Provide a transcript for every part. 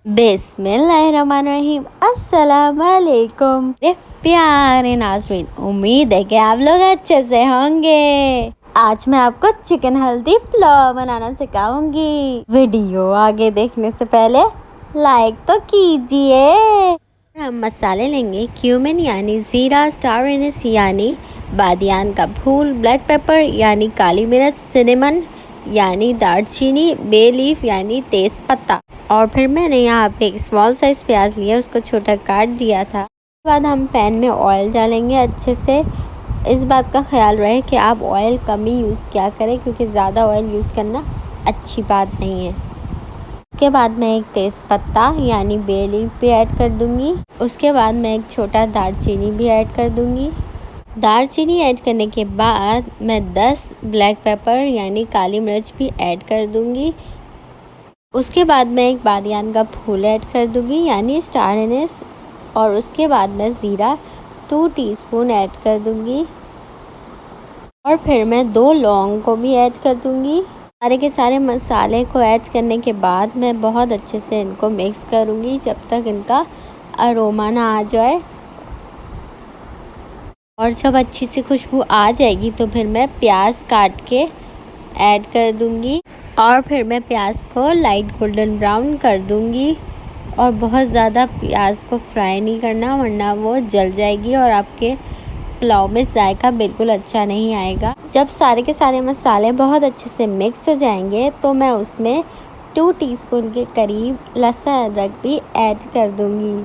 बिस्मिल्लाहिर्रहमानिर्रहीम। अस्सलाम वालेकुम प्यारे नाज़रीन, उम्मीद है कि आप लोग अच्छे से होंगे। आज मैं आपको चिकन हल्दी पुलाव बनाना सिखाऊंगी। वीडियो आगे देखने से पहले लाइक तो कीजिए। हम मसाले लेंगे क्यूमिन यानी ज़ीरा, स्टार एनिस यानी बादियान का फूल, ब्लैक पेपर यानी काली मिर्च, सिनेमन यानी दालचीनी, बे लीफ यानी तेज़ पत्ता। और फिर मैंने यहाँ पे एक स्मॉल साइज़ प्याज लिया, उसको छोटा काट दिया था। उसके बाद हम पैन में ऑयल डालेंगे अच्छे से। इस बात का ख्याल रहे कि आप ऑयल कम ही यूज़ किया करें, क्योंकि ज़्यादा ऑयल यूज़ करना अच्छी बात नहीं है। उसके बाद मैं एक तेज़ पत्ता यानी बे लीफ भी ऐड कर दूँगी। उसके बाद मैं एक छोटा दालचीनी भी ऐड कर दूँगी। दालचीनी ऐड करने के बाद मैं 10 ब्लैक पेपर यानी काली मिर्च भी ऐड कर दूँगी। उसके बाद मैं एक बादियान का फूल ऐड कर दूँगी यानी स्टार एनिस। और उसके बाद मैं ज़ीरा 2 टीस्पून ऐड कर दूँगी। और फिर मैं 2 लौंग को भी ऐड कर दूँगी। सारे के सारे मसाले को ऐड करने के बाद मैं बहुत अच्छे से इनको मिक्स करूँगी जब तक इनका अरोमा ना आ जाए। और जब अच्छी सी खुशबू आ जाएगी तो फिर मैं प्याज काट के ऐड कर दूँगी। और फिर मैं प्याज को लाइट गोल्डन ब्राउन कर दूँगी। और बहुत ज़्यादा प्याज को फ्राई नहीं करना, वरना वो जल जाएगी और आपके पुलाव में जायका बिल्कुल अच्छा नहीं आएगा। जब सारे के सारे मसाले बहुत अच्छे से मिक्स हो जाएंगे तो मैं उसमें 2 टीस्पून के करीब लहसुन अदरक भी ऐड कर दूँगी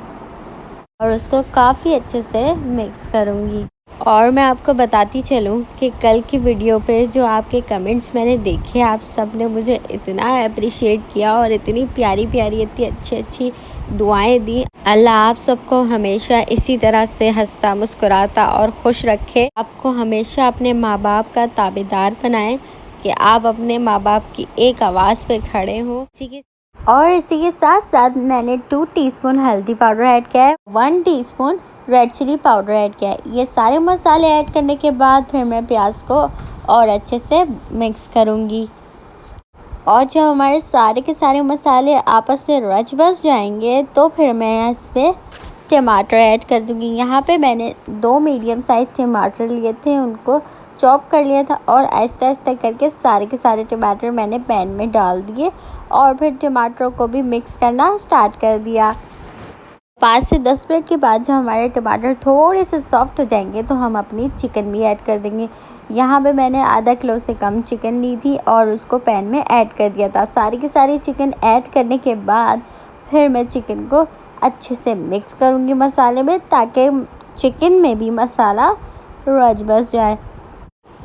और उसको काफ़ी अच्छे से मिक्स करूँगी। और मैं आपको बताती चलूँ कि कल की वीडियो पे जो आपके कमेंट्स मैंने देखे, आप सब ने मुझे इतना अप्रिशिएट किया और इतनी प्यारी प्यारी इतनी अच्छी अच्छी दुआएं दी। अल्लाह आप सबको हमेशा इसी तरह से हंसता मुस्कुराता और खुश रखे। आपको हमेशा अपने माँ बाप का ताबेदार बनाए कि आप अपने माँ बाप की एक आवाज़ पे खड़े हों। इसी के साथ साथ मैंने 2 टीस्पून हल्दी पाउडर ऐड किया है, 1 teaspoon red chilli powder add किया है। ये सारे मसाले ऐड करने के बाद फिर मैं प्याज को और अच्छे से मिक्स करूँगी। और जब हमारे सारे के सारे मसाले आपस में रच बस जाएंगे तो फिर मैं इसमें टमाटर ऐड कर दूँगी। यहाँ पे मैंने 2 मीडियम साइज़ टमाटर लिए थे, उनको चॉप कर लिया था और आहिस्ता आहिस्ता करके सारे के सारे टमाटर मैंने पैन में डाल दिए और फिर टमाटरों को भी मिक्स करना स्टार्ट कर दिया। 5 से 10 मिनट के बाद जब हमारे टमाटर थोड़े से सॉफ्ट हो जाएंगे तो हम अपनी चिकन भी ऐड कर देंगे। यहाँ पे मैंने आधा किलो से कम चिकन ली थी और उसको पैन में ऐड कर दिया था। सारी की सारी चिकन ऐड करने के बाद फिर मैं चिकन को अच्छे से मिक्स करूँगी मसाले में, ताकि चिकन में भी मसाला रच बस जाए।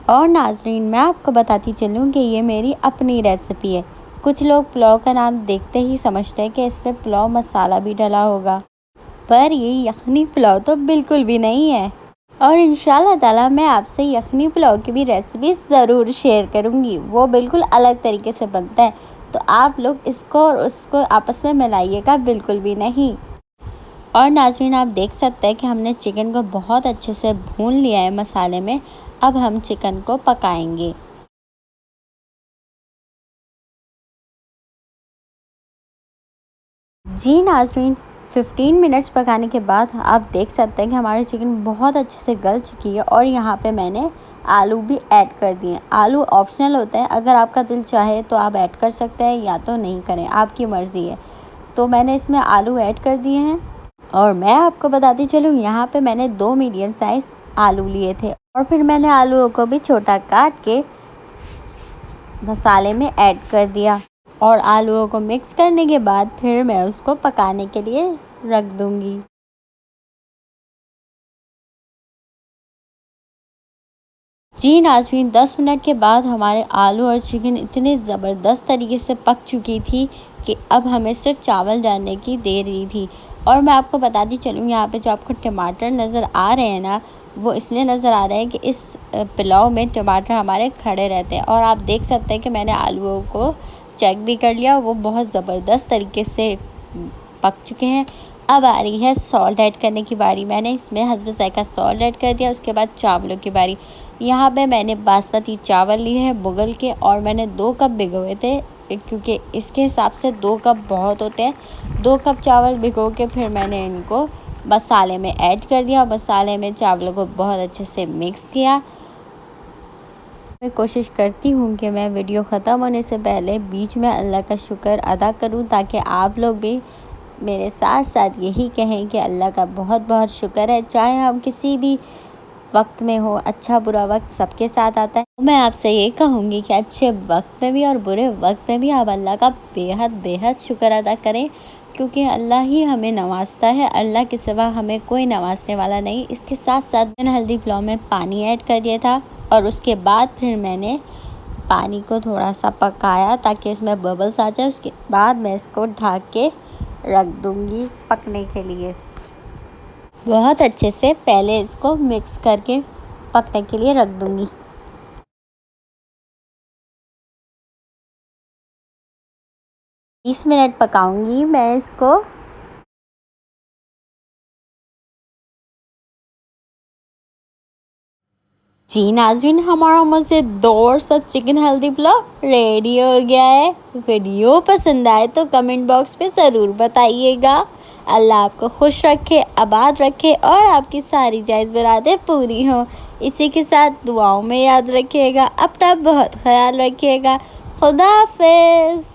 और नाजरीन, मैं आपको बताती चलूँ कि ये मेरी अपनी रेसिपी है। कुछ लोग पुलाव का नाम देखते ही समझते हैं कि इसमें पुलाव मसाला भी डला होगा, पर ये यखनी पुलाव तो बिल्कुल भी नहीं है। और इंशाल्लाह ताला मैं आपसे यखनी पुलाव की भी रेसिपी ज़रूर शेयर करूँगी। वो बिल्कुल अलग तरीके से बनता है, तो आप लोग इसको और उसको आपस में मिलाइएगा बिल्कुल भी नहीं। और नाज़रीन, आप देख सकते हैं कि हमने चिकन को बहुत अच्छे से भून लिया है मसाले में। अब हम चिकन को पकाएंगे। जी नाज़रीन, 15 मिनट्स पकाने के बाद आप देख सकते हैं कि हमारी चिकन बहुत अच्छे से गल चुकी है। और यहाँ पे मैंने आलू भी ऐड कर दिए। आलू ऑप्शनल होता है, अगर आपका दिल चाहे तो आप ऐड कर सकते हैं या तो नहीं करें, आपकी मर्ज़ी है। तो मैंने इसमें आलू ऐड कर दिए हैं। और मैं आपको बताती चलूँ, यहाँ पे मैंने 2 मीडियम साइज़ आलू लिए थे और फिर मैंने आलूओं को भी छोटा काट के मसाले में ऐड कर दिया। और आलूओं को मिक्स करने के बाद फिर मैं उसको पकाने के लिए रख दूँगी। जी नाज़रीन, 10 मिनट के बाद हमारे आलू और चिकन इतने ज़बरदस्त तरीके से पक चुकी थी कि अब हमें सिर्फ चावल डालने की देर ही थी। और मैं आपको बताती चलूँ, यहाँ पे जो आपको टमाटर नज़र आ रहे हैं ना, वो इसलिए नज़र आ रहे हैं कि इस पुलाव में टमाटर हमारे खड़े रहते हैं। और आप देख सकते हैं कि मैंने आलूओं को चेक भी कर लिया, वो बहुत ज़बरदस्त तरीके से पक चुके हैं। अब आ रही है सॉल्ट ऐड करने की बारी। मैंने इसमें हस्ब ज़ायक़ा सॉल्ट ऐड कर दिया। उसके बाद चावलों की बारी। यहाँ पे मैंने बासमती चावल लिए हैं बुगल के और मैंने 2 कप भिगोए थे क्योंकि इसके हिसाब से 2 कप बहुत होते हैं। 2 कप चावल भिगो के फिर मैंने इनको मसाले में ऐड कर दिया और मसाले में चावलों को बहुत अच्छे से मिक्स किया। मैं कोशिश करती हूँ कि मैं वीडियो ख़त्म होने से पहले बीच में अल्लाह का शुक्र अदा करूँ, ताकि आप लोग भी मेरे साथ साथ यही कहें कि अल्लाह का बहुत बहुत शुक्र है। चाहे हम किसी भी वक्त में हो, अच्छा बुरा वक्त सबके साथ आता है। मैं आपसे ये कहूँगी कि अच्छे वक्त में भी और बुरे वक्त में भी आप अल्लाह का बेहद शुक्र अदा करें, क्योंकि अल्लाह ही हमें नवाजता है, अल्लाह के सिवा हमें कोई नवाजने वाला नहीं। इसके साथ साथ मैंने हल्दी पुलाव में पानी ऐड कर दिया था और उसके बाद फिर मैंने पानी को थोड़ा सा पकाया ताकि इसमें बबल्स आ जाए। उसके बाद मैं इसको ढक के रख दूँगी पकने के लिए। बहुत अच्छे से पहले इसको मिक्स करके पकने के लिए रख दूँगी। 20 मिनट पकाऊंगी मैं इसको। जी नाज़रीन, हमारा मज़ेदार सा चिकन हल्दी पुलाव रेडी हो गया है। वीडियो पसंद आए तो कमेंट बॉक्स पे ज़रूर बताइएगा। अल्लाह आपको खुश रखे, आबाद रखे और आपकी सारी जायज़ मुरादें पूरी हों। इसी के साथ दुआओं में याद रखिएगा। अपना बहुत ख्याल रखिएगा। खुदा हाफिज़।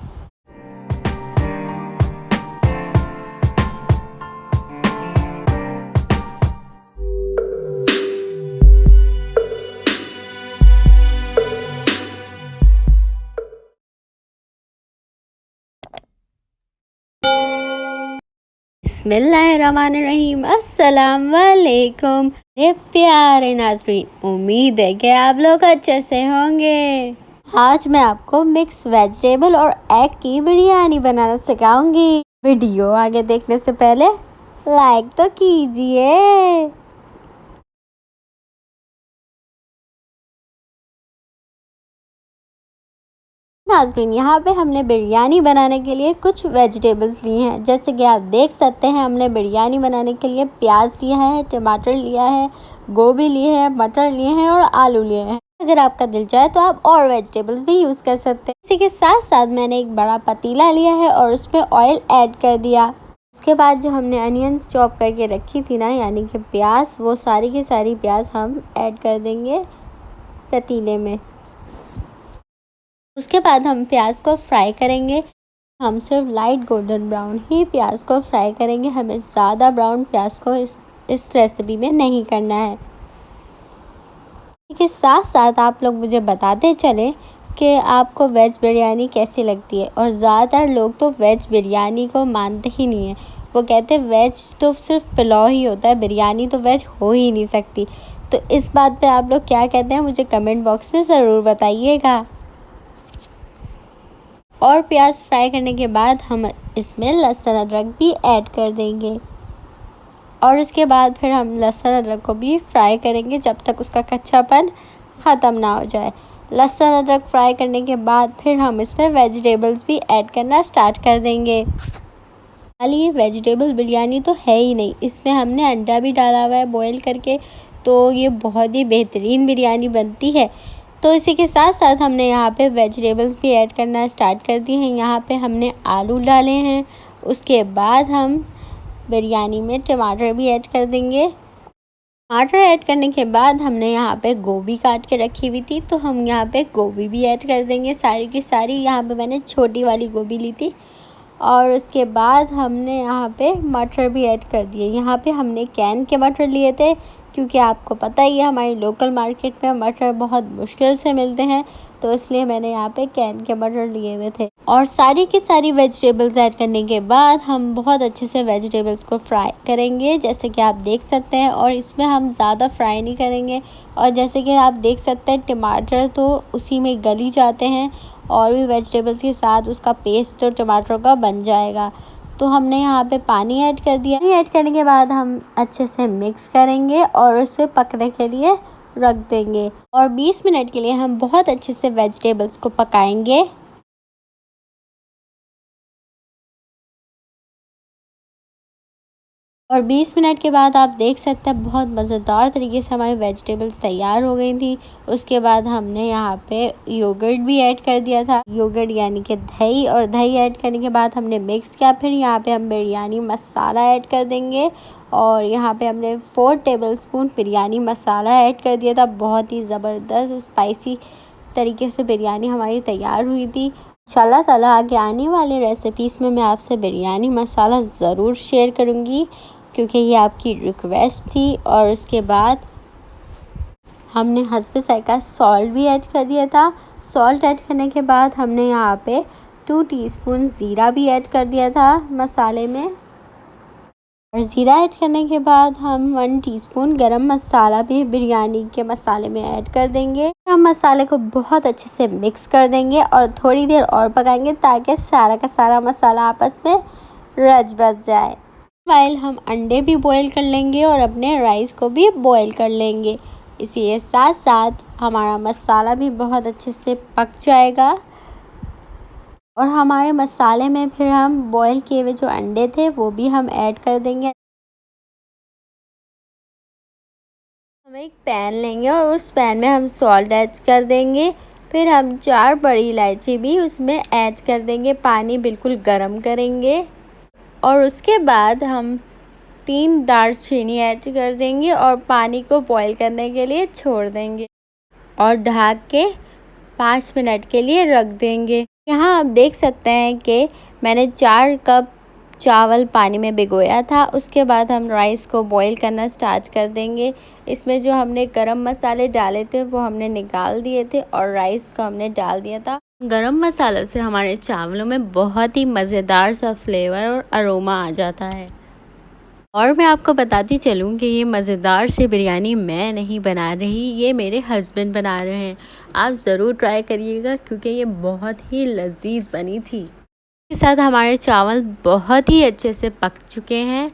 बिस्मिल्लाहिर्रहमानिर्रहीम। अस्सलाम वालेकुम मेरे प्यारे नाज़रीन, उम्मीद है कि आप लोग अच्छे से होंगे। आज मैं आपको मिक्स वेजिटेबल और एग की बिरयानी बनाना सिखाऊंगी। वीडियो आगे देखने से पहले लाइक तो कीजिए। नाज़रीन, यहाँ पे हमने बिरयानी बनाने के लिए कुछ वेजिटेबल्स लिए हैं। जैसे कि आप देख सकते हैं, हमने बिरयानी बनाने के लिए प्याज लिया है, टमाटर लिया है, गोभी लिए है, मटर लिए हैं और आलू लिए हैं। अगर आपका दिल चाहे तो आप और वेजिटेबल्स भी यूज़ कर सकते हैं। इसी के साथ साथ मैंने एक बड़ा पतीला लिया है और उसमें ऑयल ऐड कर दिया। उसके बाद जो हमने अनियंस चॉप करके रखी थी ना, यानी कि प्याज, वो सारी की सारी प्याज हम ऐड कर देंगे पतीले में। उसके बाद हम प्याज को फ्राई करेंगे। हम सिर्फ लाइट गोल्डन ब्राउन ही प्याज को फ्राई करेंगे, हमें ज़्यादा ब्राउन प्याज को इस रेसिपी में नहीं करना है। इसके साथ साथ आप लोग मुझे बताते चलें कि आपको वेज बिरयानी कैसी लगती है। और ज़्यादातर लोग तो वेज बिरयानी को मानते ही नहीं हैं। वो कहते हैं वेज तो सिर्फ पुलाव ही होता है, बिरयानी तो वेज हो ही नहीं सकती। तो इस बात पे आप लोग क्या कहते हैं, मुझे कमेंट बॉक्स में ज़रूर बताइएगा। और प्याज फ्राई करने के बाद हम इसमें लहसुन अदरक भी ऐड कर देंगे और उसके बाद फिर हम लहसुन अदरक को भी फ्राई करेंगे जब तक उसका कच्चापन ख़त्म ना हो जाए। लहसुन अदरक फ्राई करने के बाद फिर हम इसमें वेजिटेबल्स भी ऐड करना स्टार्ट कर देंगे। खाली ये वेजिटेबल बिरयानी तो है ही नहीं, इसमें हमने अंडा भी डाला हुआ है बॉईल करके, तो ये बहुत ही बेहतरीन बिरयानी बनती है। तो इसी के साथ साथ हमने यहाँ पे वेजिटेबल्स भी ऐड करना स्टार्ट कर दी हैं। यहाँ पे हमने आलू डाले हैं। उसके बाद हम बिरयानी में टमाटर भी ऐड कर देंगे। टमाटर ऐड करने के बाद हमने यहाँ पे गोभी काट के रखी हुई थी, तो हम यहाँ पे गोभी भी ऐड कर देंगे सारी की सारी। यहाँ पे मैंने छोटी वाली गोभी ली थी। और उसके बाद हमने यहाँ पे मटर भी ऐड कर दिए। यहाँ पे हमने कैन के मटर लिए थे, क्योंकि आपको पता ही है हमारी लोकल मार्केट में मटर बहुत मुश्किल से मिलते हैं, तो इसलिए मैंने यहाँ पे कैन के मटर लिए हुए थे। और सारी की सारी वेजिटेबल्स ऐड करने के बाद हम बहुत अच्छे से वेजिटेबल्स को फ्राई करेंगे, जैसे कि आप देख सकते हैं। और इसमें हम ज़्यादा फ्राई नहीं करेंगे। और जैसे कि आप देख सकते हैं, टमाटर तो उसी में गल ही जाते हैं और भी वेजिटेबल्स के साथ उसका पेस्ट तो टमाटर का बन जाएगा। तो हमने यहाँ पे पानी ऐड कर दिया। पानी ऐड करने के बाद हम अच्छे से मिक्स करेंगे और उसे पकने के लिए रख देंगे। और 20 मिनट के लिए हम बहुत अच्छे से वेजिटेबल्स को पकाएंगे। और 20 मिनट के बाद आप देख सकते हैं बहुत मज़ेदार तरीके से हमारी वेजिटेबल्स तैयार हो गई थी। उसके बाद हमने यहाँ पे योगर्ट भी ऐड कर दिया था, योगर्ट यानी कि दही, और दही ऐड करने के बाद हमने मिक्स किया। फिर यहाँ पे हम बिरयानी मसाला ऐड कर देंगे और यहाँ पे हमने 4 टेबलस्पून बिरयानी मसाला ऐड कर दिया था। बहुत ही ज़बरदस्त स्पाइसी तरीके से बिरयानी हमारी तैयार हुई थी। इंशाल्लाह ताला आगे आने वाले रेसिपीज़ में मैं आपसे बिरयानी मसाला ज़रूर शेयर करूँगी, क्योंकि ये आपकी रिक्वेस्ट थी। और उसके बाद हमने हस्ब ज़ायक़ा सॉल्ट भी ऐड कर दिया था। सॉल्ट ऐड करने के बाद हमने यहाँ पे 2 टीस्पून ज़ीरा भी ऐड कर दिया था मसाले में, और ज़ीरा ऐड करने के बाद हम 1 टीस्पून गरम मसाला भी बिरयानी के मसाले में ऐड कर देंगे। हम मसाले को बहुत अच्छे से मिक्स कर देंगे और थोड़ी देर और पकाएंगे ताकि सारा का सारा मसाला आपस में रच बस जाए। वाइल हम अंडे भी बॉईल कर लेंगे और अपने राइस को भी बॉईल कर लेंगे। इसी के साथ साथ हमारा मसाला भी बहुत अच्छे से पक जाएगा और हमारे मसाले में फिर हम बॉईल किए हुए जो अंडे थे वो भी हम ऐड कर देंगे। हम एक पैन लेंगे और उस पैन में हम सॉल्ट ऐड कर देंगे। फिर हम 4 बड़ी इलायची भी उसमें ऐड कर देंगे, पानी बिल्कुल गर्म करेंगे और उसके बाद हम 3 दालचीनी ऐड कर देंगे और पानी को बॉईल करने के लिए छोड़ देंगे और ढक के 5 मिनट के लिए रख देंगे। यहाँ आप देख सकते हैं कि मैंने 4 कप चावल पानी में भिगोया था। उसके बाद हम राइस को बॉईल करना स्टार्ट कर देंगे। इसमें जो हमने गरम मसाले डाले थे वो हमने निकाल दिए थे और राइस को हमने डाल दिया था। गरम मसालों से हमारे चावलों में बहुत ही मज़ेदार सा फ्लेवर और अरोमा आ जाता है। और मैं आपको बताती चलूँ कि ये मज़ेदार सी बिरयानी मैं नहीं बना रही, ये मेरे हस्बैंड बना रहे हैं। आप ज़रूर ट्राई करिएगा क्योंकि ये बहुत ही लजीज बनी थी। इसके साथ हमारे चावल बहुत ही अच्छे से पक चुके हैं।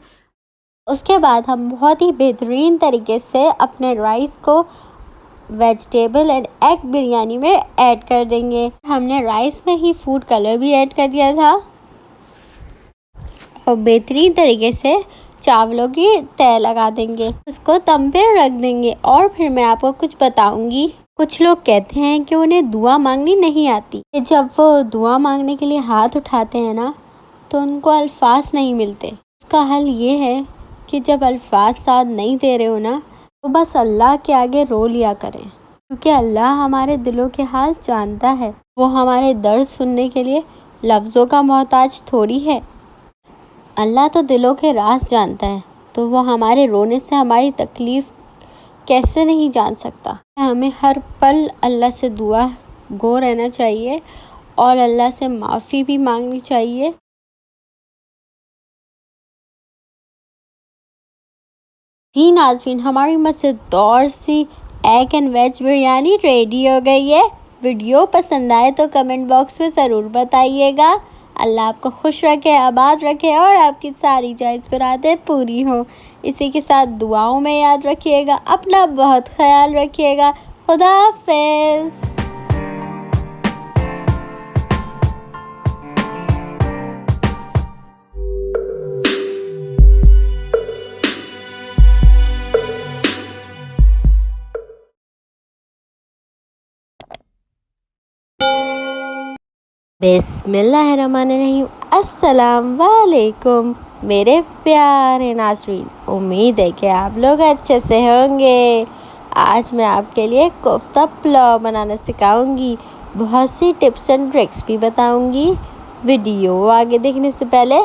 उसके बाद हम बहुत ही बेहतरीन तरीके से अपने राइस को वेजिटेबल एंड एग बिरयानी में ऐड कर देंगे। हमने राइस में ही फूड कलर भी ऐड कर दिया था और बेहतरीन तरीके से चावलों की तह लगा देंगे, उसको दम पे रख देंगे। और फिर मैं आपको कुछ बताऊंगी। कुछ लोग कहते हैं कि उन्हें दुआ मांगनी नहीं आती। जब वो दुआ मांगने के लिए हाथ उठाते हैं ना तो उनको अल्फाज नहीं मिलते। उसका हल ये है कि जब अल्फाज साथ नहीं दे रहे हो ना तो बस अल्लाह के आगे रो लिया करें, क्योंकि अल्लाह हमारे दिलों के हाल जानता है। वो हमारे दर्द सुनने के लिए लफ्ज़ों का मोहताज थोड़ी है। अल्लाह तो दिलों के राज जानता है, तो वो हमारे रोने से हमारी तकलीफ़ कैसे नहीं जान सकता। हमें हर पल अल्लाह से दुआ गो रहना चाहिए और अल्लाह से माफ़ी भी मांगनी चाहिए। जी नाज़रीन, हमारी मज़ेदार सी egg and veg biryani ready हो गई है। वीडियो पसंद आए तो कमेंट बॉक्स में ज़रूर बताइएगा। अल्लाह आपको खुश रखे, आबाद रखे और आपकी सारी जायज़ मुरादें पूरी हों। इसी के साथ दुआओं में याद रखिएगा। अपना बहुत ख्याल रखिएगा। खुदा हाफ़िज़। बिस्मिल्लाहिर्रहमानिर्रहीम। अस्सलाम वालेकुम मेरे प्यारे नाज़रीन, उम्मीद है कि आप लोग अच्छे से होंगे। आज मैं आपके लिए कोफ्ता पुलाव बनाना सिखाऊंगी। बहुत सी टिप्स एंड ट्रिक्स भी बताऊंगी। वीडियो आगे देखने से पहले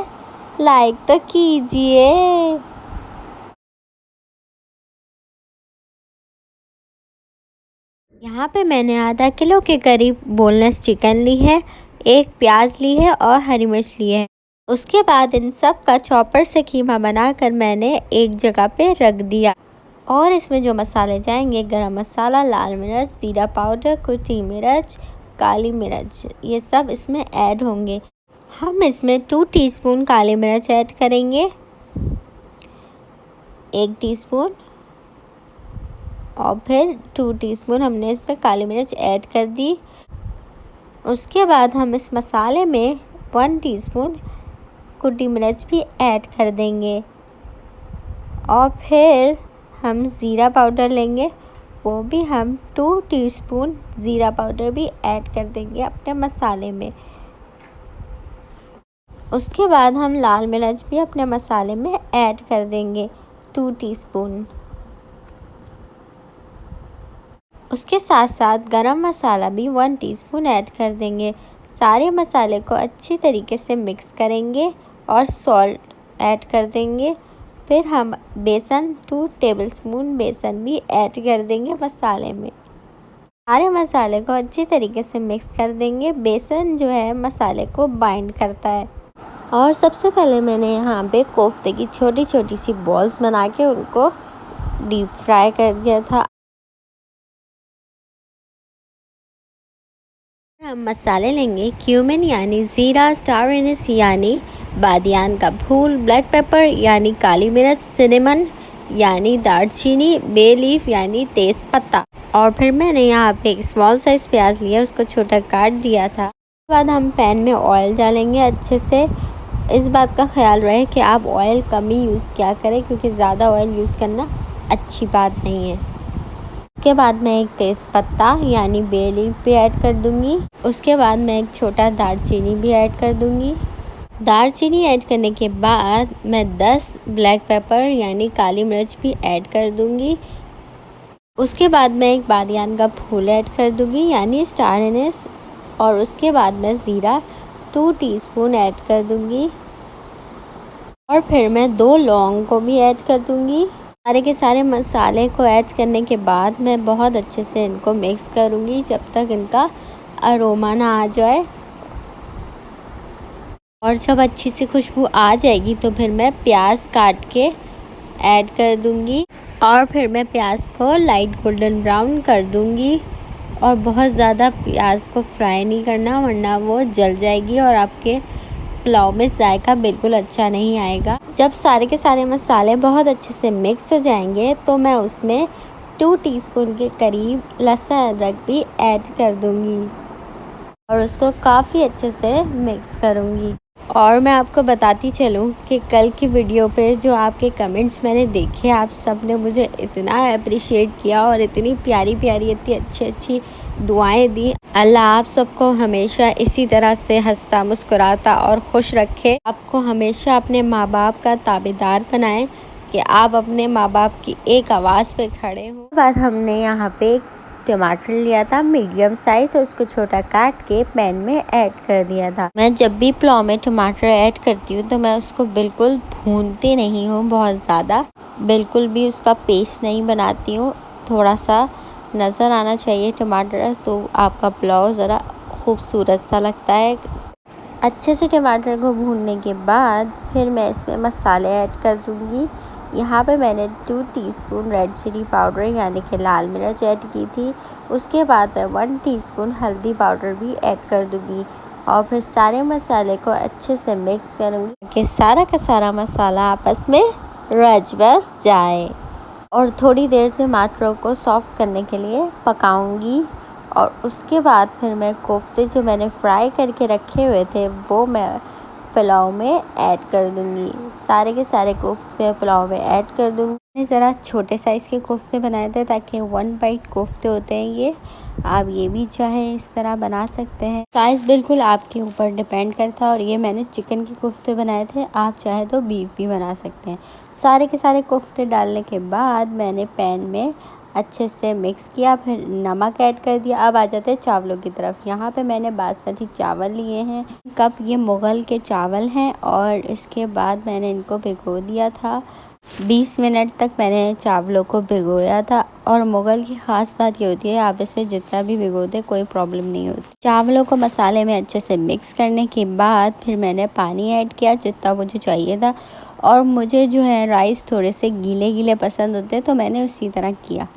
लाइक तो कीजिए। यहाँ पे मैंने आधा किलो के करीब बोनलेस चिकन ली है, 1 प्याज ली है और हरी मिर्च ली है। उसके बाद इन सब का चॉपर से कीमा बनाकर मैंने एक जगह पे रख दिया। और इसमें जो मसाले जाएंगे, गरम मसाला, लाल मिर्च, ज़ीरा पाउडर, कुटी मिर्च, काली मिर्च, ये सब इसमें ऐड होंगे। हम इसमें 2 टीस्पून काली मिर्च ऐड करेंगे, 1 टीस्पून, और फिर 2 टीस्पून हमने इसमें काली मिर्च ऐड कर दी। उसके बाद हम इस मसाले में 1 टीस्पून कुटी मिर्च भी ऐड कर देंगे। और फिर हम ज़ीरा पाउडर लेंगे, वो भी हम 2 टीस्पून ज़ीरा पाउडर भी ऐड कर देंगे अपने मसाले में। उसके बाद हम लाल मिर्च भी अपने मसाले में ऐड कर देंगे 2 टीस्पून। उसके साथ साथ गरम मसाला भी 1 टीस्पून ऐड कर देंगे। सारे मसाले को अच्छी तरीके से मिक्स करेंगे और सॉल्ट ऐड कर देंगे। फिर हम बेसन 2 टेबलस्पून बेसन भी ऐड कर देंगे मसाले में। सारे मसाले को अच्छी तरीके से मिक्स कर देंगे। बेसन जो है मसाले को बाइंड करता है। और सबसे पहले मैंने यहाँ पे कोफ्ते की छोटी छोटी सी बॉल्स बना के उनको डीप फ्राई कर दिया था। हम मसाले लेंगे क्यूमिन यानी ज़ीरा, स्टार एनिस यानी बादियान का फूल, ब्लैक पेपर यानी काली मिर्च, सिनेमन यानी दालचीनी, बे लीफ यानी तेज़ पत्ता। और फिर मैंने यहाँ पे एक स्मॉल साइज़ प्याज लिया, उसको छोटा काट दिया था। उसके बाद हम पैन में ऑयल डालेंगे अच्छे से। इस बात का ख्याल रहे कि आप ऑयल कम ही यूज़ किया करें, क्योंकि ज़्यादा ऑयल यूज़ करना अच्छी बात नहीं है। उसके बाद मैं एक तेज़ पत्ता यानी बे लीफ भी ऐड कर दूँगी। उसके बाद मैं एक छोटा दालचीनी भी ऐड कर दूँगी। दालचीनी ऐड करने के बाद मैं 10 ब्लैक पेपर यानी काली मिर्च भी ऐड कर दूँगी। उसके बाद मैं एक बादियान का फूल ऐड कर दूँगी यानी स्टार एनिस। और उसके बाद मैं ज़ीरा 2 टीस्पून ऐड कर दूँगी। और फिर मैं 2 लौंग को भी ऐड कर दूँगी। सारे के सारे मसाले को ऐड करने के बाद मैं बहुत अच्छे से इनको मिक्स करूँगी जब तक इनका अरोमा ना आ जाए। और जब अच्छी सी खुशबू आ जाएगी तो फिर मैं प्याज काट के ऐड कर दूँगी। और फिर मैं प्याज को लाइट गोल्डन ब्राउन कर दूँगी। और बहुत ज़्यादा प्याज को फ्राई नहीं करना, वरना वो जल जाएगी और आपके पुलाव में जायका बिल्कुल अच्छा नहीं आएगा। जब सारे के सारे मसाले बहुत अच्छे से मिक्स हो जाएंगे तो मैं उसमें 2 टीस्पून के करीब लहसुन अदरक भी ऐड कर दूँगी और उसको काफ़ी अच्छे से मिक्स करूँगी। और मैं आपको बताती चलूँ कि कल की वीडियो पे जो आपके कमेंट्स मैंने देखे, आप सब ने मुझे इतना अप्रिशिएट किया और इतनी प्यारी प्यारी इतनी अच्छी अच्छी दुआएं दी। अल्लाह आप सबको हमेशा इसी तरह से हंसता मुस्कुराता और खुश रखे। आपको हमेशा अपने माँ बाप का ताबेदार बनाए कि आप अपने माँ बाप की एक आवाज़ पे खड़े हों। बाद हमने यहाँ पे एक टमाटर लिया था मीडियम साइज़, उसको छोटा काट के पैन में ऐड कर दिया था। मैं जब भी पुलाव में टमाटर ऐड करती हूँ तो मैं उसको बिल्कुल भूनती नहीं हूँ बहुत ज़्यादा, बिल्कुल भी उसका पेस्ट नहीं बनाती हूँ। थोड़ा सा नज़र आना चाहिए टमाटर, तो आपका पुलाव ज़रा खूबसूरत सा लगता है। अच्छे से टमाटर को भूनने के बाद फिर मैं इसमें मसाले ऐड कर दूँगी। यहाँ पे मैंने 2 टीस्पून रेड चिली पाउडर यानी कि लाल मिर्च ऐड की थी। उसके बाद मैं 1 टीस्पून हल्दी पाउडर भी ऐड कर दूँगी। और फिर सारे मसाले को अच्छे से मिक्स करूँगी कि सारा का सारा मसाला आपस में रच बस जाए। और थोड़ी देर टमाटरों को सॉफ्ट करने के लिए पकाऊँगी। और उसके बाद फिर मैं कोफ्ते जो मैंने फ्राई करके रखे हुए थे वो मैं पुलाव में ऐड कर दूँगी। सारे के सारे कोफ्ते पुलाव में ऐड कर दूँगी। मैंने ज़रा छोटे साइज़ के कोफ्ते बनाए थे ताकि 1 बाइट कोफ्ते होते हैं ये। आप ये भी चाहे इस तरह बना सकते हैं, साइज़ बिल्कुल आपके ऊपर डिपेंड करता है। और ये मैंने चिकन के कोफ्ते बनाए थे, आप चाहे तो बीफ भी बना सकते हैं। सारे के सारे कोफ्ते डालने के बाद मैंने पैन में अच्छे से मिक्स किया, फिर नमक ऐड कर दिया। अब आ जाते हैं चावलों की तरफ। यहाँ पे मैंने बासमती चावल लिए हैं, कप ये मुग़ल के चावल हैं। और इसके बाद मैंने इनको भिगो दिया था। 20 मिनट तक मैंने चावलों को भिगोया था। और मुग़ल की ख़ास बात ये होती है, आप इसे जितना भी भिगो दें कोई प्रॉब्लम नहीं होती। चावलों को मसाले में अच्छे से मिक्स करने के बाद फिर मैंने पानी ऐड किया जितना मुझे चाहिए था। और मुझे जो है राइस थोड़े से गीले गीले पसंद होते हैं, तो मैंने उसी तरह किया।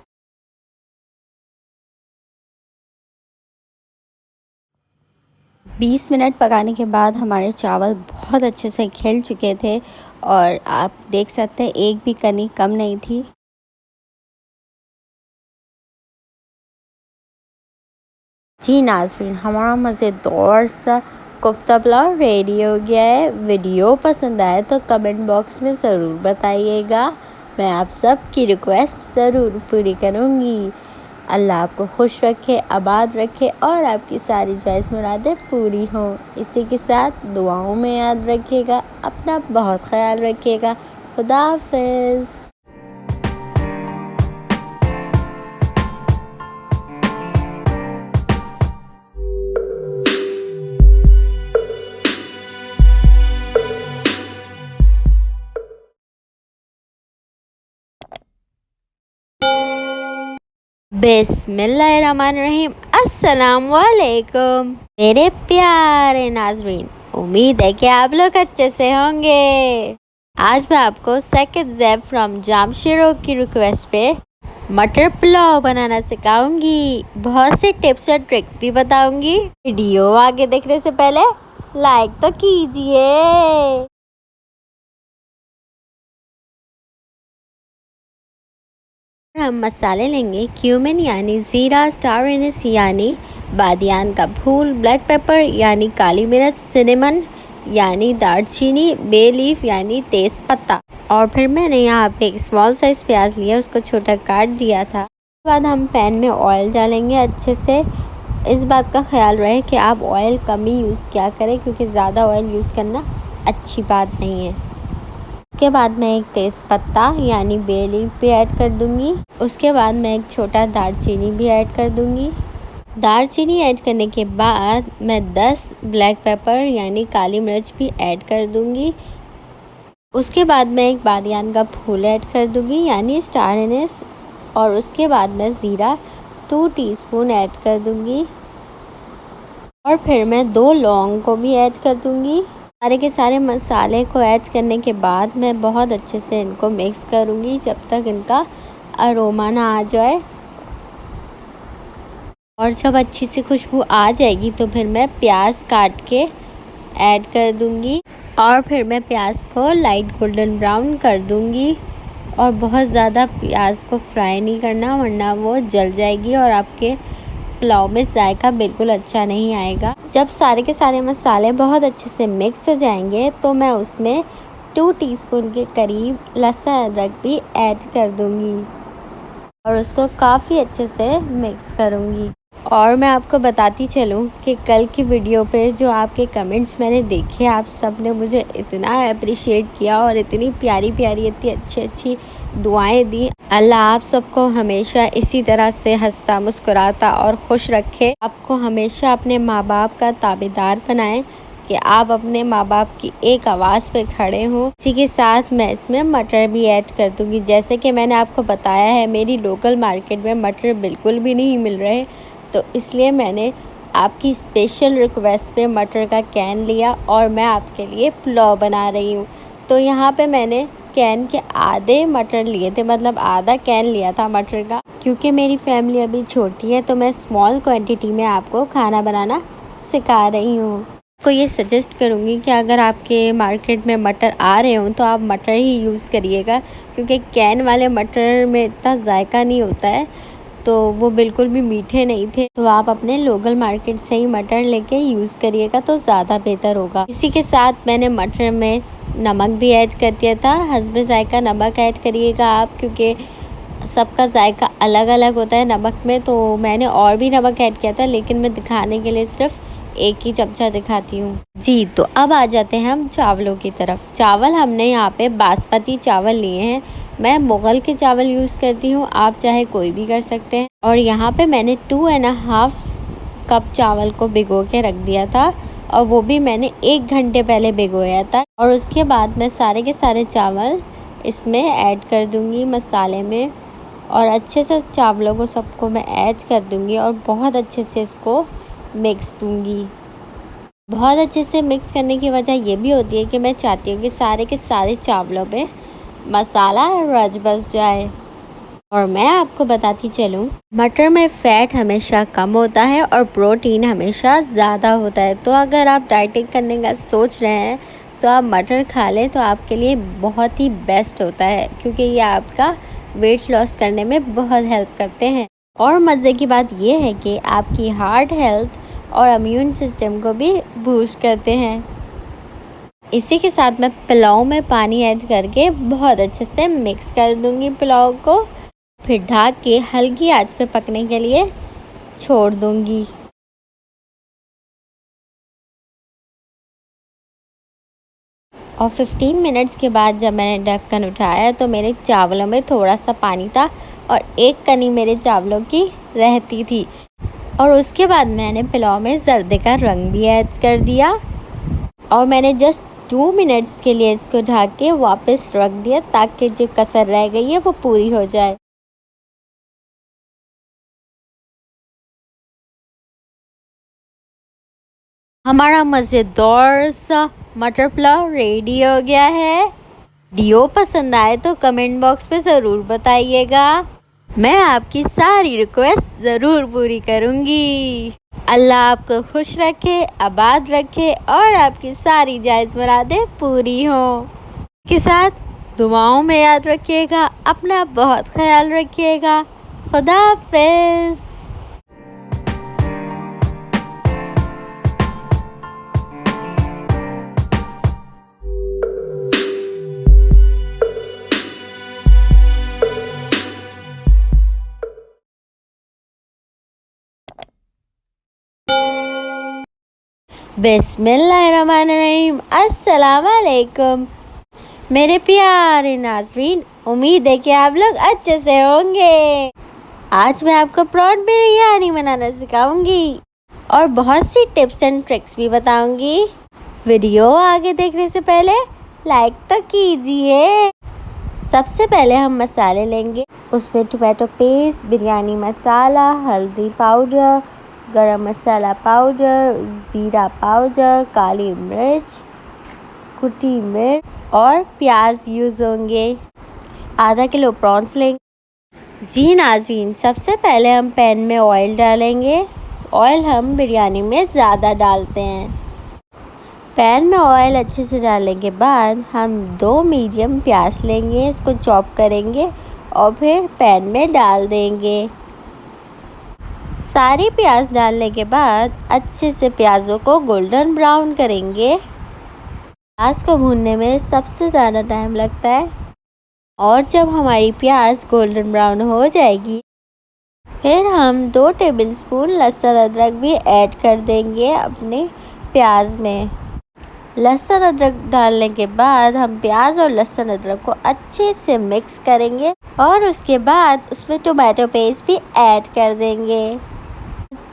20 मिनट पकाने के बाद हमारे चावल बहुत अच्छे से खिल चुके थे और आप देख सकते हैं एक भी कनी कम नहीं थी। जी नाज़रीन, हमारा मज़ेदार सा कोफ्ता पुलाव रेडी हो गया है। वीडियो पसंद आए तो कमेंट बॉक्स में ज़रूर बताइएगा। मैं आप सब की रिक्वेस्ट ज़रूर पूरी करूँगी। अल्लाह आपको खुश रखे, आबाद रखे और आपकी सारी ख्वाहिश मुरादें पूरी हों। इसी के साथ दुआओं में याद रखिएगा, अपना बहुत ख्याल रखिएगा। खुदा हाफिज़। बिस्मिल्लाहिर्रहमानिर्रहीम। अस्सलाम वालेकुम मेरे प्यारे नाज़रीन, उम्मीद है कि आप लोग अच्छे से होंगे। आज मैं आपको सेकंड ज़ैब फ्रॉम जामशेरों की रिक्वेस्ट पे मटर पुलाव बनाना सिखाऊंगी। बहुत से टिप्स और ट्रिक्स भी बताऊंगी। वीडियो आगे देखने से पहले लाइक तो कीजिए। हम मसाले लेंगे क्यूमिन यानी ज़ीरा, स्टार एनिस यानी बादियान का फूल, ब्लैक पेपर यानी काली मिर्च, सिनेमन यानी दालचीनी, बे लीफ यानी तेज़ पत्ता। और फिर मैंने यहाँ पे एक स्मॉल साइज़ प्याज लिया, उसको छोटा काट दिया था। उसके बाद हम पैन में ऑयल डालेंगे अच्छे से। इस बात का ख्याल रहे कि आप ऑयल कम ही यूज़ किया करें, क्योंकि ज़्यादा ऑयल यूज़ करना अच्छी बात नहीं है। उसके बाद मैं एक तेज़ पत्ता यानी बे लीफ भी ऐड कर दूंगी। उसके बाद मैं एक छोटा दालचीनी भी ऐड कर दूंगी। दालचीनी ऐड करने के बाद मैं 10 ब्लैक पेपर यानी काली मिर्च भी ऐड कर दूंगी। उसके बाद मैं एक बादियान का फूल ऐड कर दूंगी यानी स्टार एनिस। और उसके बाद मैं ज़ीरा 2 टीस्पून ऐड कर दूंगी। और फिर मैं 2 लौंग को भी ऐड कर दूंगी। सारे के सारे मसाले को ऐड करने के बाद मैं बहुत अच्छे से इनको मिक्स करूंगी जब तक इनका अरोमा ना आ जाए। और जब अच्छी सी खुशबू आ जाएगी तो फिर मैं प्याज काट के ऐड कर दूंगी। और फिर मैं प्याज को लाइट गोल्डन ब्राउन कर दूंगी। और बहुत ज़्यादा प्याज को फ्राई नहीं करना, वरना वो जल जाएगी और आपके पुलाव में जायका बिल्कुल अच्छा नहीं आएगा। जब सारे के सारे मसाले बहुत अच्छे से मिक्स हो जाएंगे तो मैं उसमें 2 टीस्पून के करीब लहसुन अदरक भी ऐड कर दूंगी और उसको काफ़ी अच्छे से मिक्स करूंगी। और मैं आपको बताती चलूं कि कल की वीडियो पे जो आपके कमेंट्स मैंने देखे, आप सब ने मुझे इतना अप्रिशिएट किया और इतनी प्यारी प्यारी इतनी अच्छी अच्छी दुआएं दी। अल्लाह आप सबको हमेशा इसी तरह से हंसता मुस्कुराता और खुश रखे। आपको हमेशा अपने माँ बाप का ताबेदार बनाए कि आप अपने माँ बाप की एक आवाज़ पे खड़े हों। इसी के साथ मैं इसमें मटर भी ऐड कर दूँगी। जैसे कि मैंने आपको बताया है, मेरी लोकल मार्केट में मटर बिल्कुल भी नहीं मिल रहे, तो इसलिए मैंने आपकी स्पेशल रिक्वेस्ट पे मटर का कैन लिया और मैं आपके लिए पुलाव बना रही हूँ। तो यहाँ पे मैंने कैन के आधे मटर लिए थे, मतलब आधा कैन लिया था मटर का। क्योंकि मेरी फैमिली अभी छोटी है तो मैं स्मॉल क्वांटिटी में आपको खाना बनाना सिखा रही हूँ। आपको ये सजेस्ट करूँगी कि अगर आपके मार्केट में मटर आ रहे हों तो आप मटर ही यूज़ करिएगा, क्योंकि कैन वाले मटर में इतना जायका नहीं होता है, तो वो बिल्कुल भी मीठे नहीं थे। तो आप अपने लोकल मार्केट से ही मटर लेके यूज़ करिएगा तो ज़्यादा बेहतर होगा। इसी के साथ मैंने मटर में नमक भी ऐड कर दिया था। हस्बे जायका नमक ऐड करिएगा आप, क्योंकि सबका जायका अलग अलग होता है नमक में। तो मैंने और भी नमक ऐड किया था, लेकिन मैं दिखाने के लिए सिर्फ एक ही चमचा दिखाती हूँ जी। तो अब आ जाते हैं हम चावलों की तरफ। चावल हमने यहाँ पे बासमती चावल लिए हैं। मैं मुग़ल के चावल यूज़ करती हूँ, आप चाहे कोई भी कर सकते हैं। और यहाँ पे मैंने 2.5 कप चावल को भिगो के रख दिया था, और वो भी मैंने 1 घंटे पहले भिगोया था। और उसके बाद मैं सारे के सारे चावल इसमें ऐड कर दूँगी मसाले में, और अच्छे से चावलों को सबको मैं ऐड कर दूँगी और बहुत अच्छे से इसको मिक्स दूँगी। बहुत अच्छे से मिक्स करने की वजह ये भी होती है कि मैं चाहती हूँ कि सारे के सारे चावलों पे मसाला रच बस जाए। और मैं आपको बताती चलूँ, मटर में फ़ैट हमेशा कम होता है और प्रोटीन हमेशा ज़्यादा होता है। तो अगर आप डाइटिंग करने का सोच रहे हैं तो आप मटर खा लें, तो आपके लिए बहुत ही बेस्ट होता है, क्योंकि ये आपका वेट लॉस करने में बहुत हेल्प करते हैं। और मज़े की बात ये है कि आपकी हार्ट हेल्थ और इम्यून सिस्टम को भी बूस्ट करते हैं। इसी के साथ मैं पुलाव में पानी ऐड करके बहुत अच्छे से मिक्स कर दूंगी पुलाव को। फिर ढक के हल्की आंच पे पकने के लिए छोड़ दूंगी। और 15 मिनट्स के बाद जब मैंने ढक्कन उठाया तो मेरे चावलों में थोड़ा सा पानी था और एक कनी मेरे चावलों की रहती थी। और उसके बाद मैंने पुलाव में जर्दे का रंग भी ऐड कर दिया और मैंने जस्ट 2 मिनट्स के लिए इसको ढक के वापस रख दिया ताकि जो कसर रह गई है वो पूरी हो जाए। हमारा मज़ेदार सा मटर पुलाव रेडी हो गया है। वीडियो पसंद आए तो कमेंट बॉक्स में ज़रूर बताइएगा। मैं आपकी सारी रिक्वेस्ट ज़रूर पूरी करूँगी। अल्लाह आपको खुश रखे, आबाद रखे और आपकी सारी जायज़ मुरादें पूरी हों। के साथ दुआओं में याद रखिएगा। अपना बहुत ख्याल रखिएगा। खुदा हाफिज़। बिस्मिल्लाहिर्रहमानिर्रहीम। अस्सलाम वालेकुम मेरे प्यारे नाज़रीन, उम्मीद है कि आप लोग अच्छे से होंगे। आज मैं आपको प्रॉन बिरयानी बनाना सिखाऊंगी और बहुत सी टिप्स एंड ट्रिक्स भी बताऊंगी। वीडियो आगे देखने से पहले लाइक तो कीजिए। सबसे पहले हम मसाले लेंगे। उसमें टोमेटो पेस्ट, बिरयानी मसाला, हल्दी पाउडर, गरम मसाला पाउडर, ज़ीरा पाउडर, काली मिर्च, कुटी मिर्च और प्याज यूज़ होंगे। आधा किलो प्रॉन्स लेंगे। जी नाज़रीन, सबसे पहले हम पैन में ऑयल डालेंगे। ऑयल हम बिरयानी में ज़्यादा डालते हैं। पैन में ऑयल अच्छे से डालने के बाद हम 2 मीडियम प्याज लेंगे, इसको चॉप करेंगे और फिर पैन में डाल देंगे। सारी प्याज डालने के बाद अच्छे से प्याज़ों को गोल्डन ब्राउन करेंगे। प्याज को भूनने में सबसे ज़्यादा टाइम लगता है और जब हमारी प्याज गोल्डन ब्राउन हो जाएगी फिर हम 2 टेबलस्पून लहसुन अदरक भी ऐड कर देंगे अपने प्याज में। लहसुन अदरक डालने के बाद हम प्याज और लहसुन अदरक को अच्छे से मिक्स करेंगे और उसके बाद उसमें टोमेटो पेस्ट भी ऐड कर देंगे।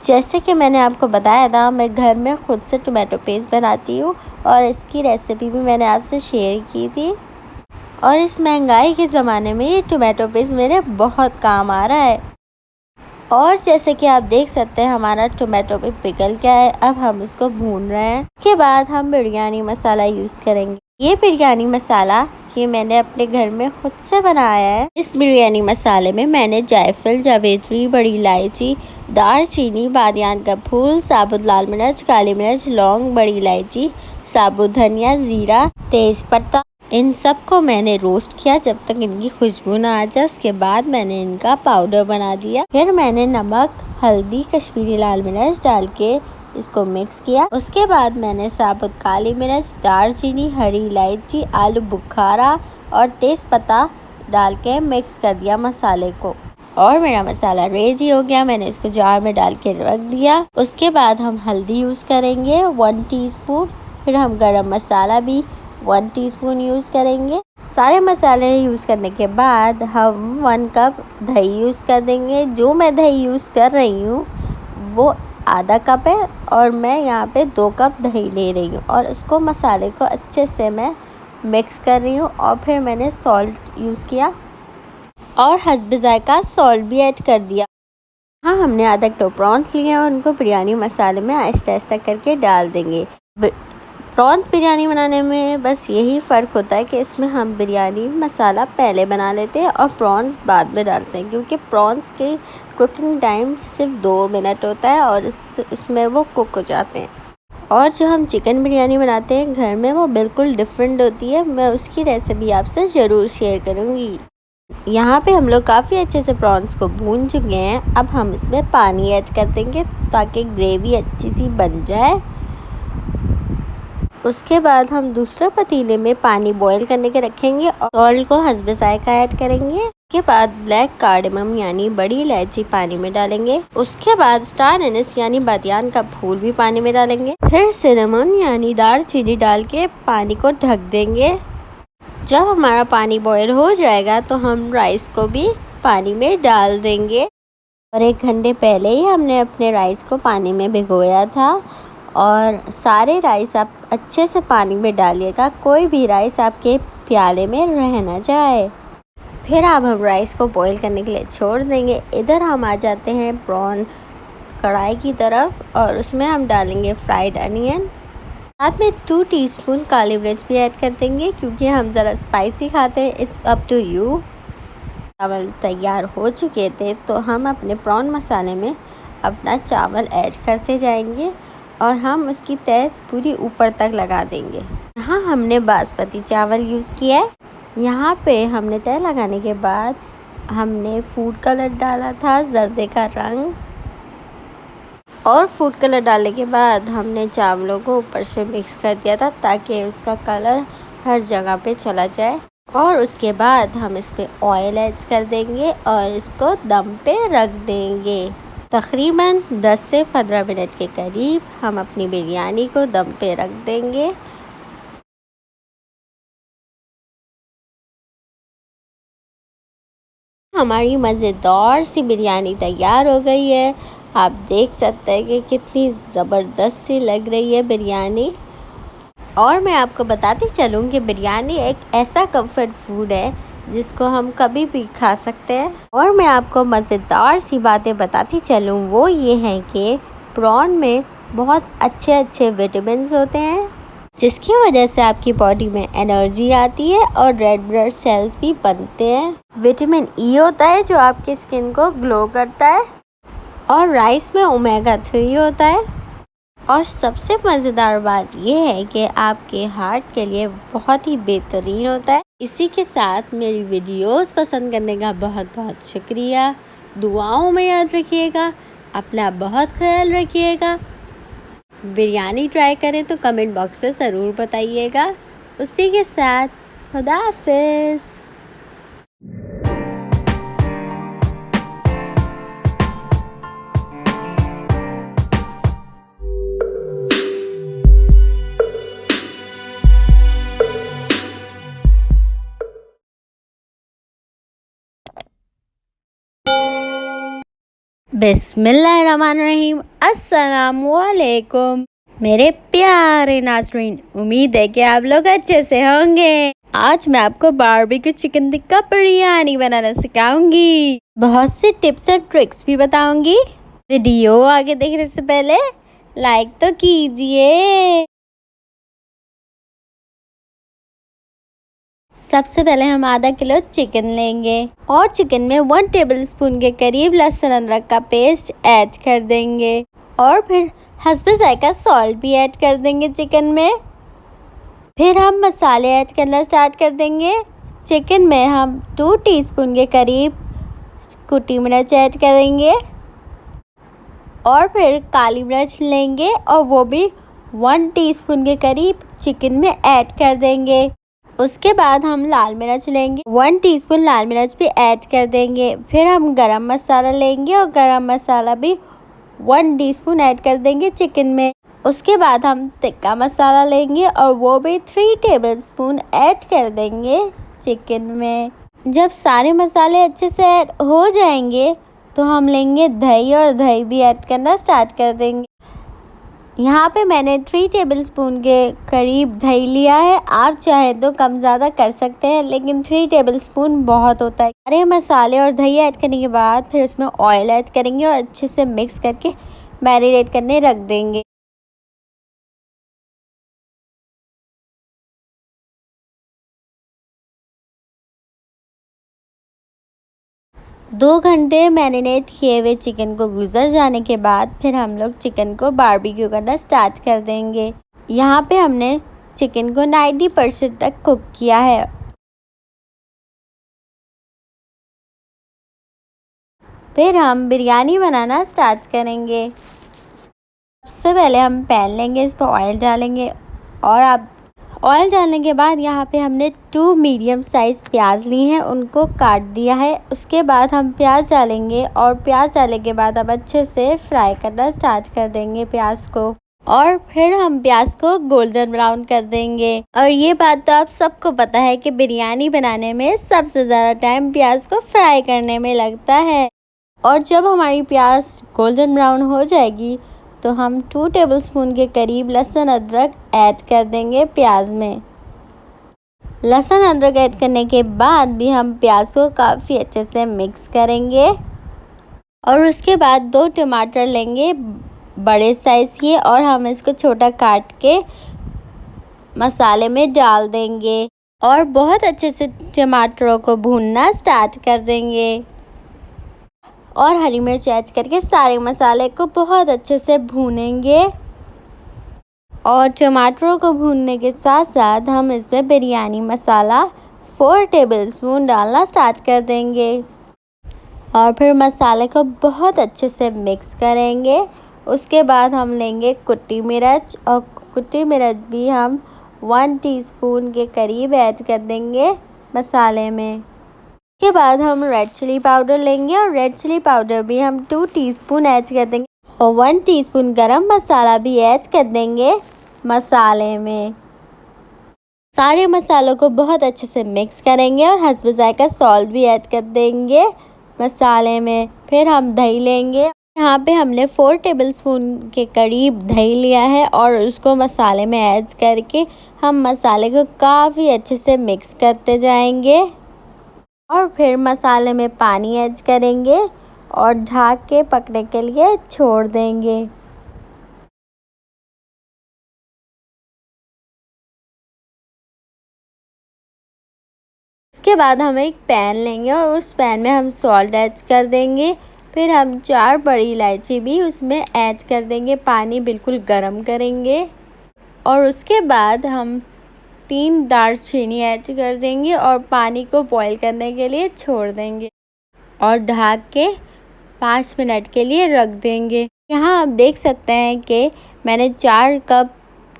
जैसे कि मैंने आपको बताया था, मैं घर में ख़ुद से टोमेटो पेस्ट बनाती हूँ और इसकी रेसिपी भी मैंने आपसे शेयर की थी। और इस महंगाई के ज़माने में ये टोमेटो पेस्ट मेरे बहुत काम आ रहा है। और जैसे कि आप देख सकते हैं हमारा टोमेटो भी पिघल गया है। अब हम इसको भून रहे हैं। इसके बाद हम बिरयानी मसाला यूज़ करेंगे। ये बिरयानी मसाला ये मैंने अपने घर में खुद से बनाया है। इस बिरयानी मसाले में मैंने जायफल, जावित्री, बड़ी इलायची, दालचीनी, बादियान का फूल, साबुत लाल मिर्च, काली मिर्च, लौंग, बड़ी इलायची, साबुत धनिया, ज़ीरा, तेज़पत्ता, इन सब को मैंने रोस्ट किया जब तक इनकी खुशबू ना आ जाए। उसके बाद मैंने इनका पाउडर बना दिया। फिर मैंने नमक, हल्दी, कश्मीरी लाल मिर्च डाल के इसको मिक्स किया। उसके बाद मैंने साबुत काली मिर्च, दालचीनी, हरी इलायची, आलू बुखारा और तेज़पत्ता डाल के मिक्स कर दिया मसाले को और मेरा मसाला रेडी हो गया। मैंने इसको जार में डाल के रख दिया। उसके बाद हम हल्दी यूज़ करेंगे 1 टीस्पून। फिर हम गरम मसाला भी 1 टीस्पून यूज़ करेंगे। सारे मसाले यूज़ करने के बाद हम 1 कप दही यूज़ कर देंगे। जो मैं दही यूज़ कर रही हूँ वो आधा कप है और मैं यहाँ पे 2 कप दही ले रही हूँ और इसको मसाले को अच्छे से मैं मिक्स कर रही हूँ। और फिर मैंने सॉल्ट यूज़ किया और हस्ब ज़ायक़ा सॉल्ट भी ऐड कर दिया। हाँ, हमने आधा किलो प्रॉन्स लिए और उनको बिरयानी मसाले में आहिस्ता आहिस्ता करके डाल देंगे। प्रॉन्स बिरयानी बनाने में बस यही फ़र्क होता है कि इसमें हम बिरयानी मसाला पहले बना लेते हैं और प्रॉन्स बाद में डालते हैं, क्योंकि प्रॉन्स की कुकिंग टाइम सिर्फ 2 मिनट होता है और इसमें वो कुक हो जाते हैं। और जो हम चिकन बिरयानी बनाते हैं घर में वो बिल्कुल डिफरेंट होती है। मैं उसकी रेसिपी आपसे ज़रूर शेयर करूँगी। यहाँ पे हम लोग काफ़ी अच्छे से प्रॉन्स को भून चुके हैं। अब हम इसमें पानी ऐड कर देंगे ताकि ग्रेवी अच्छी सी बन जाए। उसके बाद हम दूसरे पतीले में पानी बॉईल करने के रखेंगे और सॉल्ट को हस्बे जायका ऐड करेंगे। उसके बाद ब्लैक कार्डमम यानी बड़ी इलायची पानी में डालेंगे। उसके बाद स्टार एनिस यानी बादियान का फूल भी पानी में डालेंगे। फिर सिनेमन यानी दालचीनी डाल के पानी को ढक देंगे। जब हमारा पानी बॉईल हो जाएगा तो हम राइस को भी पानी में डाल देंगे। और 1 घंटे पहले ही हमने अपने राइस को पानी में भिगोया था और सारे राइस आप अच्छे से पानी में डालिएगा, कोई भी राइस आपके प्याले में रह ना जाए। फिर अब हम राइस को बॉईल करने के लिए छोड़ देंगे। इधर हम आ जाते हैं प्रॉन कढ़ाई की तरफ और उसमें हम डालेंगे फ्राइड अनियन। साथ में 2 टीस्पून काली मिर्च भी ऐड कर देंगे क्योंकि हम ज़रा स्पाइसी खाते हैं। It's up to you. चावल तैयार हो चुके थे तो हम अपने प्रॉन मसाले में अपना चावल ऐड करते जाएंगे और हम उसकी तह पूरी ऊपर तक लगा देंगे। यहाँ हमने बासमती चावल यूज़ किया है। यहाँ पे हमने तह लगाने के बाद हमने फूड कलर डाला था, जर्दे का रंग, और फूड कलर डालने के बाद हमने चावलों को ऊपर से मिक्स कर दिया था ताकि उसका कलर हर जगह पे चला जाए। और उसके बाद हम इस पे ऑयल ऐड कर देंगे और इसको दम पे रख देंगे। तकरीबन 10 से 15 मिनट के करीब हम अपनी बिरयानी को दम पे रख देंगे। हमारी मज़ेदार सी बिरयानी तैयार हो गई है। आप देख सकते हैं कि कितनी ज़बरदस्त सी लग रही है बिरयानी। और मैं आपको बताती चलूँ कि बिरयानी एक ऐसा कंफर्ट फूड है जिसको हम कभी भी खा सकते हैं। और मैं आपको मज़ेदार सी बातें बताती चलूँ, वो ये हैं कि प्रॉन में बहुत अच्छे अच्छे विटामिन्स होते हैं जिसकी वजह से आपकी बॉडी में एनर्जी आती है और रेड ब्लड सेल्स भी बनते हैं। विटामिन ई होता है जो आपकी स्किन को ग्लो करता है और राइस में ओमेगा 3 होता है। और सबसे मज़ेदार बात यह है कि आपके हार्ट के लिए बहुत ही बेहतरीन होता है। इसी के साथ मेरी वीडियोस पसंद करने का बहुत बहुत शुक्रिया। दुआओं में याद रखिएगा, अपना बहुत ख्याल रखिएगा। बिरयानी ट्राई करें तो कमेंट बॉक्स में ज़रूर बताइएगा। उसी के साथ खुदा हाफिज़। बिस्मिल्लाहिर्रहमानिर्रहीम। अस्सलामुअलैकुम मेरे प्यारे नाज़रीन, उम्मीद है कि आप लोग अच्छे से होंगे। आज मैं आपको बारबेक्यू चिकन टिक्का बिरयानी बनाना सिखाऊंगी। बहुत से टिप्स और ट्रिक्स भी बताऊंगी। वीडियो आगे देखने से पहले लाइक तो कीजिए। सबसे पहले हम आधा किलो चिकन लेंगे और चिकन में 1 टेबलस्पून के करीब लहसुन अदरक का पेस्ट ऐड कर देंगे और फिर हस्बे जायका सॉल्ट भी ऐड कर देंगे चिकन में। फिर हम मसाले ऐड करना स्टार्ट कर देंगे। चिकन में हम 2 टीस्पून के करीब कुटी मिर्च ऐड करेंगे और फिर काली मिर्च लेंगे और वो भी 1 टीस्पून के करीब चिकन में ऐड कर देंगे। उसके बाद हम लाल मिर्च लेंगे, 1 टीस्पून लाल मिर्च भी ऐड कर देंगे। फिर हम गरम मसाला लेंगे और गरम मसाला भी 1 टीस्पून ऐड कर देंगे चिकन में। उसके बाद हम टिक्का मसाला लेंगे और वो भी 3 टेबलस्पून ऐड कर देंगे चिकन में। जब सारे मसाले अच्छे से ऐड हो जाएंगे तो हम लेंगे दही और दही भी ऐड करना स्टार्ट कर देंगे। यहाँ पे मैंने 3 टेबलस्पून के करीब दही लिया है। आप चाहे तो कम ज़्यादा कर सकते हैं, लेकिन 3 टेबलस्पून बहुत होता है। सारे मसाले और दही ऐड करने के बाद फिर उसमें ऑयल ऐड करेंगे और अच्छे से मिक्स करके मैरिनेट करने रख देंगे। दो घंटे मैरिनेट किए हुए चिकन को गुजर जाने के बाद फिर हम लोग चिकन को बारबेक्यू करना स्टार्ट कर देंगे। यहाँ पे हमने चिकन को 90% तक कुक किया है। फिर हम बिरयानी बनाना स्टार्ट करेंगे। सबसे पहले हम पैन लेंगे, इस पर ऑयल डालेंगे और आप ऑयल डालने के बाद यहाँ पे हमने 2 मीडियम साइज़ प्याज ली हैं, उनको काट दिया है। उसके बाद हम प्याज डालेंगे और प्याज डालने के बाद अब अच्छे से फ्राई करना स्टार्ट कर देंगे प्याज को, और फिर हम प्याज को गोल्डन ब्राउन कर देंगे। और ये बात तो आप सबको पता है कि बिरयानी बनाने में सबसे ज़्यादा टाइम प्याज को फ्राई करने में लगता है। और जब हमारी प्याज गोल्डन ब्राउन हो जाएगी तो हम 2 टेबलस्पून के करीब लहसुन अदरक ऐड कर देंगे प्याज में। लहसुन अदरक ऐड करने के बाद भी हम प्याज को काफ़ी अच्छे से मिक्स करेंगे। और उसके बाद 2 टमाटर लेंगे बड़े साइज़ के, और हम इसको छोटा काट के मसाले में डाल देंगे और बहुत अच्छे से टमाटरों को भूनना स्टार्ट कर देंगे। और हरी मिर्च ऐड करके सारे मसाले को बहुत अच्छे से भूनेंगे। और टमाटरों को भूनने के साथ साथ हम इसमें बिरयानी मसाला 4 टेबलस्पून डालना स्टार्ट कर देंगे और फिर मसाले को बहुत अच्छे से मिक्स करेंगे। उसके बाद हम लेंगे कुटी मिर्च, और कुटी मिर्च भी हम 1 टीस्पून के करीब ऐड कर देंगे मसाले में। उसके बाद हम रेड चिली पाउडर लेंगे और रेड चिली पाउडर भी हम 2 टीस्पून ऐड कर देंगे, और 1 टीस्पून गरम मसाला भी ऐड कर देंगे मसाले में। सारे मसालों को बहुत अच्छे से मिक्स करेंगे और हस्ब ज़ायका सॉल्ट भी ऐड कर देंगे मसाले में। फिर हम दही लेंगे, यहाँ पे हमने 4 टेबलस्पून के करीब दही लिया है और उसको मसाले में ऐड करके हम मसाले को काफ़ी अच्छे से मिक्स करते जाएंगे। और फिर मसाले में पानी ऐड करेंगे और ढक के पकने के लिए छोड़ देंगे। इसके बाद हम एक पैन लेंगे और उस पैन में हम सॉल्ट ऐड कर देंगे। फिर हम 4 बड़ी इलायची भी उसमें ऐड कर देंगे, पानी बिल्कुल गर्म करेंगे। और उसके बाद हम 3 दालचीनी ऐड कर देंगे और पानी को बॉईल करने के लिए छोड़ देंगे और ढक के 5 मिनट के लिए रख देंगे। यहाँ आप देख सकते हैं कि मैंने 4 कप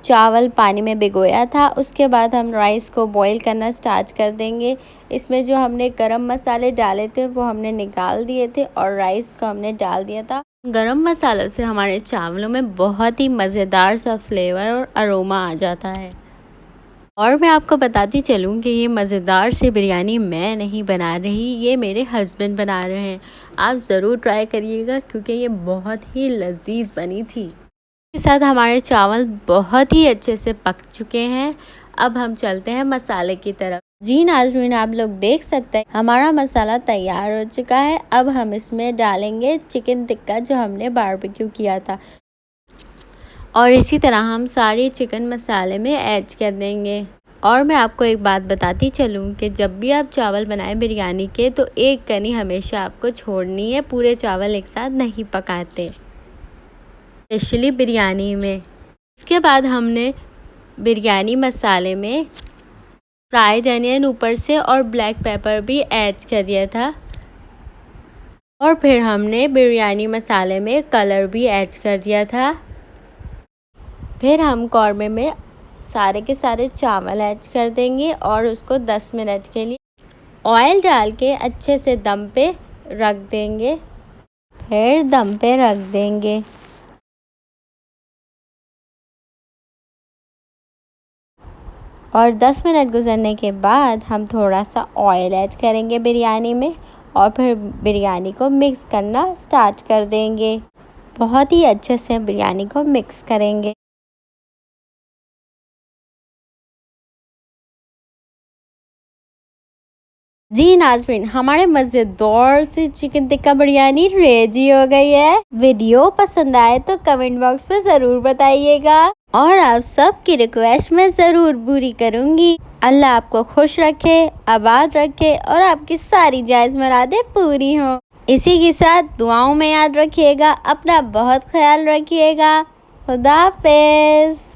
चावल पानी में भिगोया था। उसके बाद हम राइस को बॉईल करना स्टार्ट कर देंगे। इसमें जो हमने गरम मसाले डाले थे वो हमने निकाल दिए थे और राइस को हमने डाल दिया था। गरम मसालों से हमारे चावलों में बहुत ही मज़ेदार सा फ्लेवर और अरोमा आ जाता है। और मैं आपको बताती चलूँ कि ये मज़ेदार सी बिरयानी मैं नहीं बना रही, ये मेरे हस्बैंड बना रहे हैं। आप ज़रूर ट्राई करिएगा क्योंकि ये बहुत ही लजीज बनी थी। इसके साथ हमारे चावल बहुत ही अच्छे से पक चुके हैं। अब हम चलते हैं मसाले की तरफ। जी नाज़रीन, आप लोग देख सकते हैं हमारा मसाला तैयार हो चुका है। अब हम इसमें डालेंगे चिकन टिक्का जो हमने बारबेक्यू किया था, और इसी तरह हम सारी चिकन मसाले में ऐड कर देंगे। और मैं आपको एक बात बताती चलूँ कि जब भी आप चावल बनाएं बिरयानी के तो एक कनी हमेशा आपको छोड़नी है, पूरे चावल एक साथ नहीं पकाते, स्पेशली बिरयानी में। उसके बाद हमने बिरयानी मसाले में फ्राइड अनियन ऊपर से और ब्लैक पेपर भी ऐड कर दिया था, और फिर हमने बिरयानी मसाले में कलर भी ऐड कर दिया था। फिर हम कौरमे में सारे के सारे चावल ऐड कर देंगे और उसको 10 मिनट के लिए ऑयल डाल के अच्छे से दम पे रख देंगे। फिर दम पे रख देंगे। और 10 मिनट गुजरने के बाद हम थोड़ा सा ऑयल ऐड करेंगे बिरयानी में, और फिर बिरयानी को मिक्स करना स्टार्ट कर देंगे। बहुत ही अच्छे से बिरयानी को मिक्स करेंगे। जी नाज़रीन, हमारे मज़ेदार से चिकन टिक्का बिरयानी रेडी हो गई है। वीडियो पसंद आए तो कमेंट बॉक्स में ज़रूर बताइएगा, और आप सबकी रिक्वेस्ट मैं ज़रूर पूरी करूँगी। अल्लाह आपको खुश रखे, आबाद रखे और आपकी सारी जायज़ मुरादें पूरी हों। इसी के साथ दुआओं में याद रखिएगा। अपना बहुत ख्याल रखिएगा। खुदा हाफिज़।